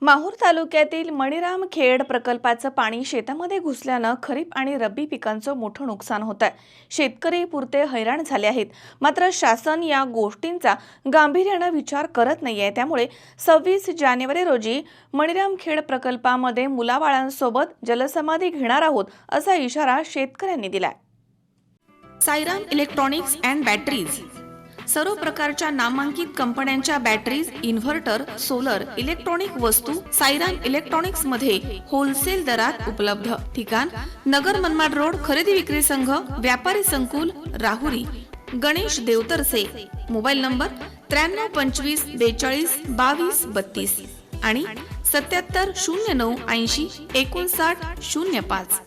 माहूर तालुक्यातील मणिरामखेड प्रकल्पाचं पाणी शेतामध्ये घुसल्यानं खरीप आणि रब्बी पिकांचं मोठं नुकसान होत आहे। शेतकरी पुरते हैराण झाले आहेत। मात्र शासन या गोष्टींचा गांभीर्यानं विचार करत नाहीये। त्यामुळे 26 जानेवारी रोजी मणिरामखेड प्रकल्पामध्ये मुलाबाळांसोबत जलसमाधी घेणार आहोत असा इशारा शेतकऱ्यांनी दिलाय। साईराम इलेक्ट्रॉनिक्स अँड बॅटरीज सर्व प्रकारच्या नामांकित कंपन्यांच्या बॅटरीज, इन्व्हर्टर, सोलर, इलेक्ट्रॉनिक वस्तू साईराम इलेक्ट्रॉनिक्स मध्ये होलसेल दरात उपलब्ध। ठिकाण नगर मनमाड रोड, खरेदी विक्री संघ, व्यापारी संकुल, राहुरी, गणेश देवतरसे। मोबाईल नंबर 93 25 42 22 32 आणि 77 09 80 59 05।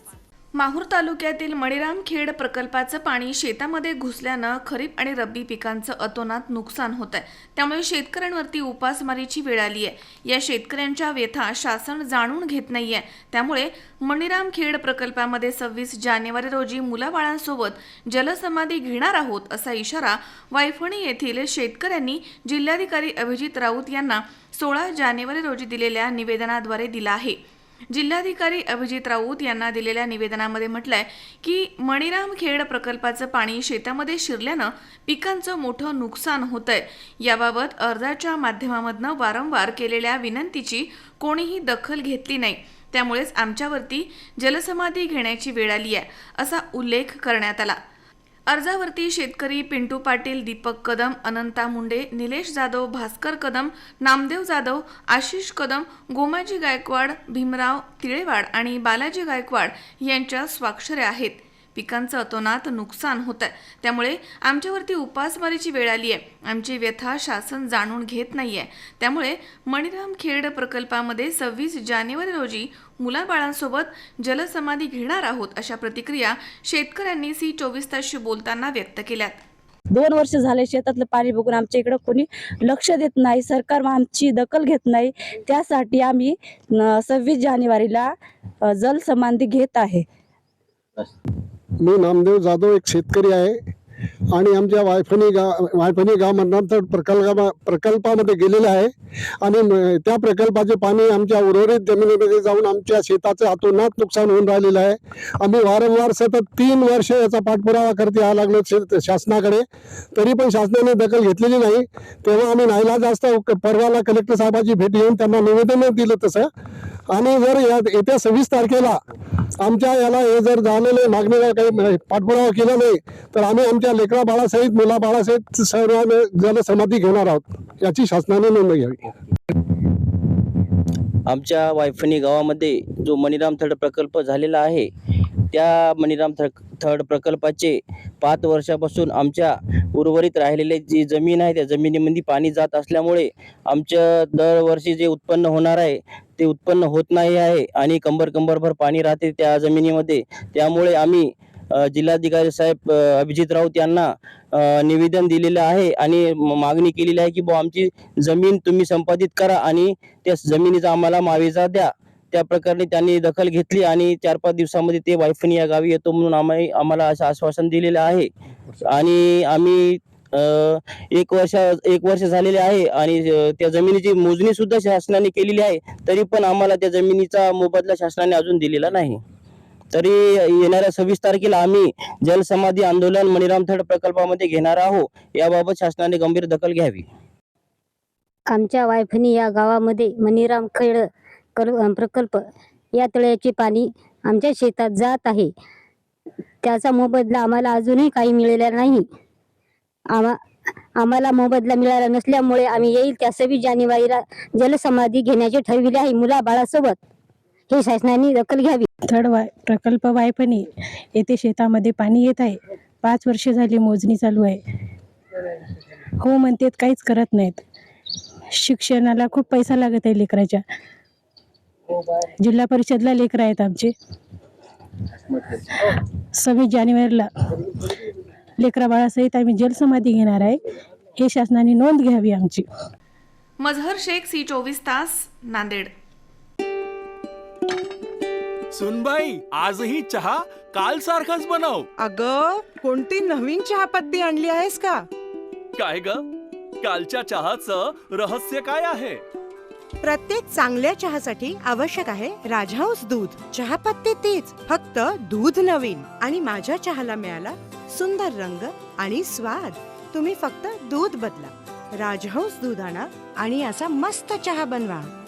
माहूर तालुक्यातील मणिरामखेड प्रकल्पाचं पाणी शेतामध्ये घुसल्यानं खरीप आणि रब्बी पिकांचं अतोनात नुकसान होत आहे। त्यामुळे शेतकऱ्यांवरती उपासमारीची वेळ आली आहे। या शेतकऱ्यांच्या व्यथा शासन जाणून घेत नाहीये। त्यामुळे मणिरामखेड प्रकल्पामध्ये 26 जानेवारी रोजी मुलाबाळांसोबत जलसमाधी घेणार आहोत असा इशारा वायफणी येथील शेतकऱ्यांनी जिल्हाधिकारी अभिजित राऊत यांना 16 जानेवारी रोजी दिलेल्या निवेदनाद्वारे दिला आहे। जिल्हाधिकारी अभिजित राऊत यांना दिलेल्या निवेदनामध्ये म्हटलंय की मणिरामखेड प्रकल्पाचं पाणी शेतामध्ये शिरल्यानं पिकांचं मोठं नुकसान होतंय। याबाबत अर्जाच्या माध्यमामधून वारंवार केलेल्या विनंतीची कोणीही दखल घेतली नाही। त्यामुळेच आमच्यावरती जलसमाधी घेण्याची वेळ आली आहे असा उल्लेख करण्यात आला। अर्जावरती शेतकरी पिंटू पाटील, दीपक कदम, अनंता मुंडे, निलेश जाधव, भास्कर कदम, नामदेव जाधव, आशिष कदम, गोमाजी गायकवाड, भीमराव तिळेवाड आणि बालाजी गायकवाड यांच्या स्वाक्षऱ्या आहेत। पिकांचं अतोनात नुकसान होत आहे। त्यामुळे आमच्यावरती उपासमारीची वेळ आली आहे। आमची व्यथा शासन जाणून घेत नाहीये। त्यामुळे मणिरामखेड प्रकल्पामध्ये 26 जानेवारी रोजी मुलाबाळांसोबत जलसमाधी घेणार आहोत अशा प्रतिक्रिया शेतकऱ्यांनी C24 तासशी बोलताना व्यक्त केल्यात। 2 वर्ष झाले शेतातलं पाणी बघून आमच्या इकडे कोणी लक्ष देत नाही। सरकार आमची दखल घेत नाही। त्यासाठी आम्ही 26 जानेवारीला जलसमाधी घेत आहे। मी नामदेव जाधव एक शेतकरी आहे आणि आमच्या वायफणी गाव मणिरामखेड प्रकल्पामध्ये गेलेले आहे आणि त्या प्रकल्पाचे पाणी आमच्या उर्वरित जमिनीमध्ये जाऊन आमच्या शेताचं अतोनात नुकसान होऊन राहिलेलं आहे। आम्ही वारंवार सतत 3 वर्ष याचा पाठपुरावा करत यावं लागलो शासनाकडे, तरी पण शासनाने दखल घेतलेली नाही। तेव्हा आम्ही नाईलाजास्त परवाला कलेक्टर साहेबांची भेट घेऊन त्यांना निवेदन दिलं तसं, आणि जर येत्या 26 तारखेला आमच्या याला हे जर झालेले मागणीला काही पाठपुरावा केला नाही तर आम्ही आमच्या लेकरा बाळासहित मुला बाळासहित सर्व जलसमाधी घेणार आहोत याची शासनाने नोंद घ्यावी। आमच्या वायफणी गावामध्ये जो मणिरामखेड प्रकल्प झालेला आहे त्या मणिरामखेड प्रकल्पाचे 5 वर्षापासून आमच्या उर्वरित राहिलेले जी जमीन आहे त्या जमिनीमध्ये पाणी जात असल्यामुळे आमचं दरवर्षी जे उत्पन्न होणार आहे ते उत्पन्न होत नाही आहे आणि कंबरभर पाणी राहते त्या जमिनीमध्ये। त्यामुळे आम्ही जिल्हाधिकारी साहेब अभिजित राऊत यांना निवेदन दिलेलं आहे आणि मागणी केलेली आहे की बुवा आमची जमीन तुम्ही संपादित करा आणि त्या जमिनीचा आम्हाला मावेजा द्या। त्या प्रकारे त्यांनी दखल घेतली आणि 4-5 दिवसामध्ये ते वायफणी या गावी येतो म्हणून आम्हाला असं आश्वासन दिलेलं आहे। आणि आम्ही 1 वर्ष झालेले आहे आणि त्या जमिनीची मोजणी सुद्धा शासनाने केलेली आहे, तरी पण आम्हाला त्या जमिनीचा मोबदला शासनाने अजून दिलेला नाही। तरी येणाऱ्या 26 तारखेला आम्ही जलसमाधी आंदोलन मणिरामखेड प्रकल्पामध्ये घेणार आहोत। याबाबत शासनाने गंभीर दखल घ्यावी। आमच्या वायफणी या गावामध्ये मणिरामखेड प्रकल्प या तळ्याचे पाणी आमच्या शेतात जात आहे। त्याचा मोबदला आम्हाला अजूनही काही मिळालेला नाही। आम्हाला मोबदला मिळाला नसल्यामुळे आम्ही येईल त्या 26 जानेवारीला जलसमाधी घेण्याचे ठरविले आहे मुलाबाळासोबत। हे शासनाने दखल घ्यावी। प्रकल्प वायफणी येथे शेतामध्ये पाणी येत आहे। 5 वर्ष झाली मोजणी चालू आहे। हो म्हणतात, काहीच करत नाहीत। शिक्षणाला खूप पैसा लागत आहे लेकराच्या। जिल्हा परिषदला लेकर आहेत आमचे। 26 जानेवारीला लेकरा बाळासहित आम्ही जलसमाधी घेणार आहे। हे शासनाने नोंद घ्यावी आमची। मजहर शेख, C24 तास, नांदेड। सुनबाई, आजही चहा काल सारखाच बनव। अगं, कोणती नवीन चहापत्ती आणली आहेस का? काय ग, कालच्या चहाचं रहस्य काय आहे? प्रत्येक चांगल्या चहासाठी आवश्यक आहे राजहंस दूध. चहापत्ती तीच, फक्त दूध नवीन. आणि माझ्या चहाला मिळाला सुंदर रंग आणि स्वाद. तुम्ही फक्त दूध बदला. राजहंस दूध आणा आणि असा मस्त चहा बनवा.